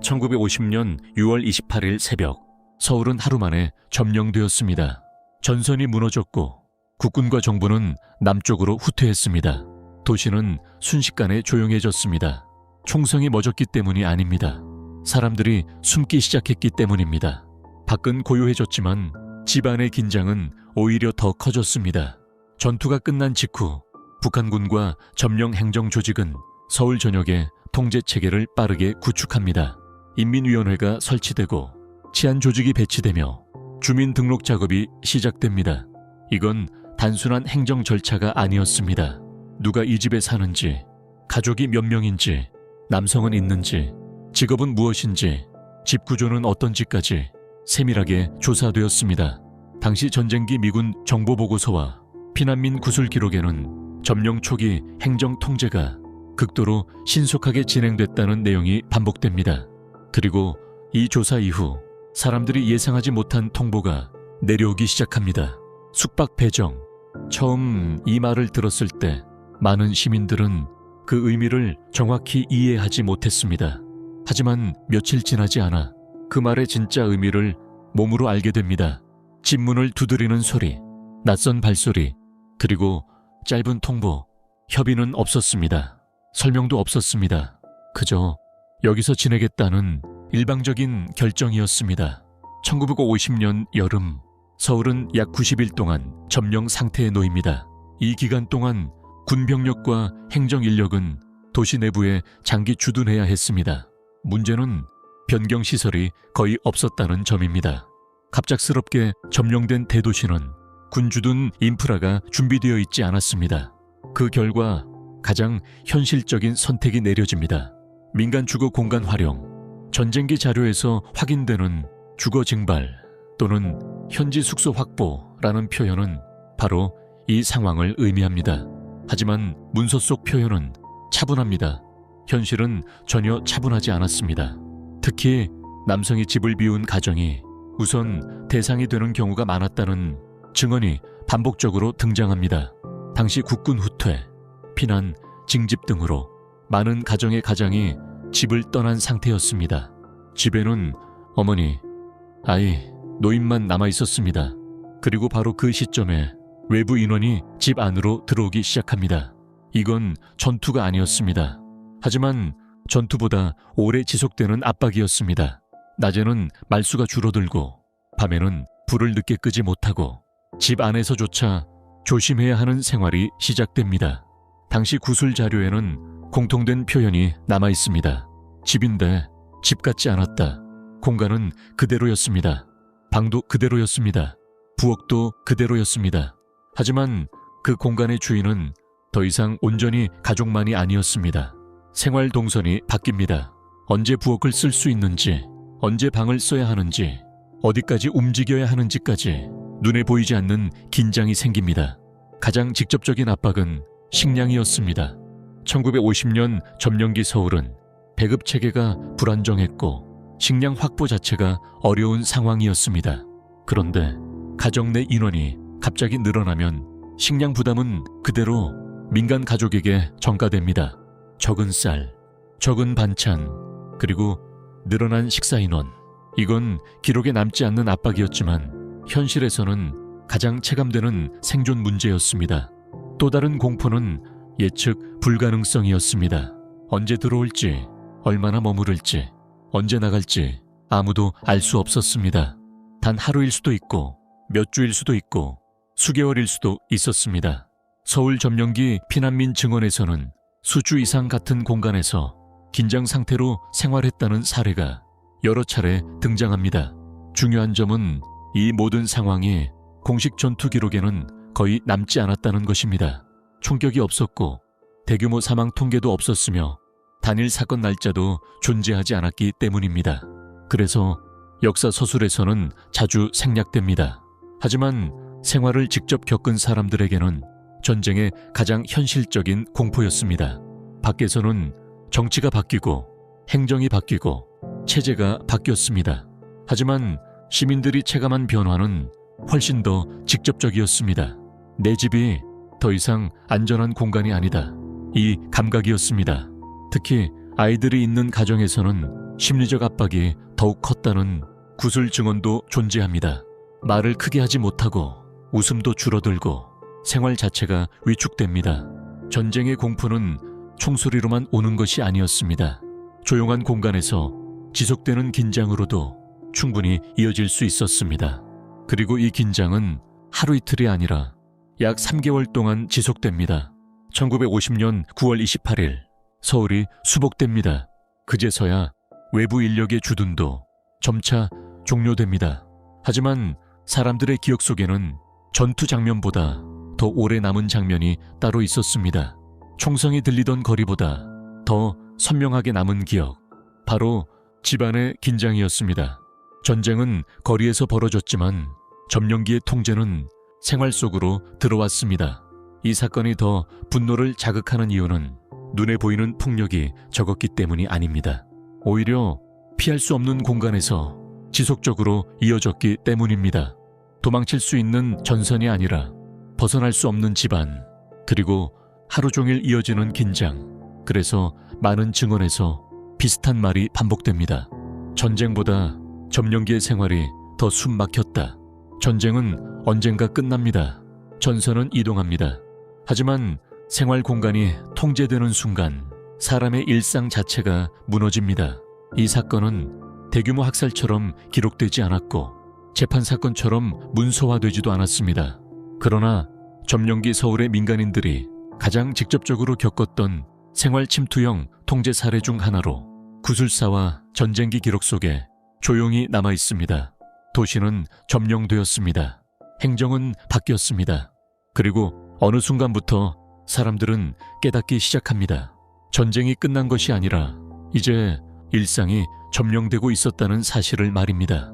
1950년 6월 28일 새벽, 서울은 하루 만에 점령되었습니다. 전선이 무너졌고 국군과 정부는 남쪽으로 후퇴했습니다. 도시는 순식간에 조용해졌습니다. 총성이 멎었기 때문이 아닙니다. 사람들이 숨기 시작했기 때문입니다. 밖은 고요해졌지만 집안의 긴장은 오히려 더 커졌습니다. 전투가 끝난 직후 북한군과 점령 행정 조직은 서울 전역에 통제 체계를 빠르게 구축합니다. 인민위원회가 설치되고 치안 조직이 배치되며 주민 등록 작업이 시작됩니다. 이건 단순한 행정 절차가 아니었습니다. 누가 이 집에 사는지, 가족이 몇 명인지, 남성은 있는지, 직업은 무엇인지, 집 구조는 어떤지까지 세밀하게 조사되었습니다. 당시 전쟁기 미군 정보보고서와 피난민 구술 기록에는 점령 초기 행정 통제가 극도로 신속하게 진행됐다는 내용이 반복됩니다. 그리고 이 조사 이후 사람들이 예상하지 못한 통보가 내려오기 시작합니다. 숙박 배정. 처음 이 말을 들었을 때 많은 시민들은 그 의미를 정확히 이해하지 못했습니다. 하지만 며칠 지나지 않아 그 말의 진짜 의미를 몸으로 알게 됩니다. 집 문을 두드리는 소리, 낯선 발소리, 그리고 짧은 통보, 협의는 없었습니다. 설명도 없었습니다. 그저 여기서 지내겠다는 일방적인 결정이었습니다. 1950년 여름, 서울은 약 90일 동안 점령 상태에 놓입니다. 이 기간 동안 군병력과 행정인력은 도시 내부에 장기 주둔해야 했습니다. 문제는 변경시설이 거의 없었다는 점입니다. 갑작스럽게 점령된 대도시는 군주둔 인프라가 준비되어 있지 않았습니다. 그 결과 가장 현실적인 선택이 내려집니다. 민간 주거 공간 활용. 전쟁기 자료에서 확인되는 주거 증발 또는 현지 숙소 확보라는 표현은 바로 이 상황을 의미합니다. 하지만 문서 속 표현은 차분합니다. 현실은 전혀 차분하지 않았습니다. 특히 남성이 집을 비운 가정이 우선 대상이 되는 경우가 많았다는 증언이 반복적으로 등장합니다. 당시 국군 후퇴, 피난, 징집 등으로 많은 가정의 가장이 집을 떠난 상태였습니다. 집에는 어머니, 아이, 노인만 남아 있었습니다. 그리고 바로 그 시점에 외부 인원이 집 안으로 들어오기 시작합니다. 이건 전투가 아니었습니다. 하지만 전투보다 오래 지속되는 압박이었습니다. 낮에는 말수가 줄어들고 밤에는 불을 늦게 끄지 못하고 집 안에서조차 조심해야 하는 생활이 시작됩니다. 당시 구술 자료에는 공통된 표현이 남아 있습니다. 집인데 집 같지 않았다. 공간은 그대로였습니다. 방도 그대로였습니다. 부엌도 그대로였습니다. 하지만 그 공간의 주인은 더 이상 온전히 가족만이 아니었습니다. 생활 동선이 바뀝니다. 언제 부엌을 쓸 수 있는지, 언제 방을 써야 하는지, 어디까지 움직여야 하는지까지 눈에 보이지 않는 긴장이 생깁니다. 가장 직접적인 압박은 식량이었습니다. 1950년 점령기 서울은 배급 체계가 불안정했고 식량 확보 자체가 어려운 상황이었습니다. 그런데 가정 내 인원이 갑자기 늘어나면 식량 부담은 그대로 민간 가족에게 전가됩니다. 적은 쌀, 적은 반찬, 그리고 늘어난 식사 인원. 이건 기록에 남지 않는 압박이었지만 현실에서는 가장 체감되는 생존 문제였습니다. 또 다른 공포는 예측 불가능성이었습니다. 언제 들어올지, 얼마나 머무를지, 언제 나갈지 아무도 알 수 없었습니다. 단 하루일 수도 있고 몇 주일 수도 있고 수개월일 수도 있었습니다. 서울 점령기 피난민 증언에서는 수주 이상 같은 공간에서 긴장 상태로 생활했다는 사례가 여러 차례 등장합니다. 중요한 점은 이 모든 상황이 공식 전투 기록에는 거의 남지 않았다는 것입니다. 총격이 없었고 대규모 사망 통계도 없었으며 단일 사건 날짜도 존재하지 않았기 때문입니다. 그래서 역사 서술에서는 자주 생략됩니다. 하지만 생활을 직접 겪은 사람들에게는 전쟁의 가장 현실적인 공포였습니다. 밖에서는 정치가 바뀌고 행정이 바뀌고 체제가 바뀌었습니다. 하지만 시민들이 체감한 변화는 훨씬 더 직접적이었습니다. 내 집이 더 이상 안전한 공간이 아니다. 이 감각이었습니다. 특히 아이들이 있는 가정에서는 심리적 압박이 더욱 컸다는 구술 증언도 존재합니다. 말을 크게 하지 못하고 웃음도 줄어들고 생활 자체가 위축됩니다. 전쟁의 공포는 총소리로만 오는 것이 아니었습니다. 조용한 공간에서 지속되는 긴장으로도 충분히 이어질 수 있었습니다. 그리고 이 긴장은 하루 이틀이 아니라 약 3개월 동안 지속됩니다. 1950년 9월 28일 서울이 수복됩니다. 그제서야 외부 인력의 주둔도 점차 종료됩니다. 하지만 사람들의 기억 속에는 전투 장면보다 더 오래 남은 장면이 따로 있었습니다. 총성이 들리던 거리보다 더 선명하게 남은 기억, 바로 집안의 긴장이었습니다. 전쟁은 거리에서 벌어졌지만 점령기의 통제는 생활 속으로 들어왔습니다. 이 사건이 더 분노를 자극하는 이유는 눈에 보이는 폭력이 적었기 때문이 아닙니다. 오히려 피할 수 없는 공간에서 지속적으로 이어졌기 때문입니다. 도망칠 수 있는 전선이 아니라 벗어날 수 없는 집안, 그리고 하루 종일 이어지는 긴장. 그래서 많은 증언에서 비슷한 말이 반복됩니다. 전쟁보다 점령기의 생활이 더 숨 막혔다. 전쟁은 언젠가 끝납니다. 전선은 이동합니다. 하지만 생활 공간이 통제되는 순간 사람의 일상 자체가 무너집니다. 이 사건은 대규모 학살처럼 기록되지 않았고 재판 사건처럼 문서화되지도 않았습니다. 그러나 점령기 서울의 민간인들이 가장 직접적으로 겪었던 생활 침투형 통제 사례 중 하나로 구술사와 전쟁기 기록 속에 조용히 남아 있습니다. 도시는 점령되었습니다. 행정은 바뀌었습니다. 그리고 어느 순간부터 사람들은 깨닫기 시작합니다. 전쟁이 끝난 것이 아니라 이제 일상이 점령되고 있었다는 사실을 말입니다.